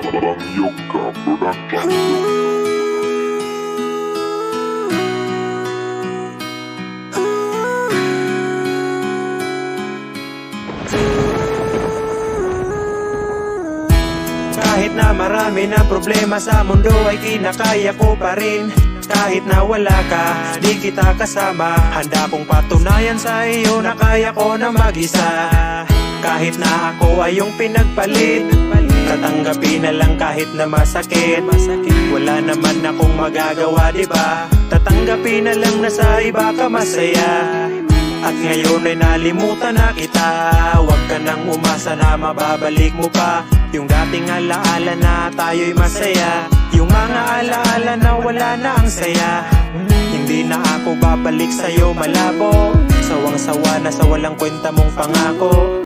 Yoga Production. Kahit na marami na problema sa mundo ay kinakaya ko pa rin. Kahit na wala ka, di kita kasama, handa kong patunayan sa iyo na kaya ko na mag-isa. Kahit na ako ay yung pinagpalit, tatanggapin na lang kahit na masakit. Wala naman akong magagawa, diba? Tatanggapin na lang na sa iba ka masaya. At ngayon ay nalimutan na kita. Huwag ka nang umasa na mababalik mo pa yung dating alaala na tayo'y masaya. Yung mga alaala na wala na ang saya. Hindi na ako babalik sa'yo malabo. Sawang-sawa na sa walang kwenta mong pangako.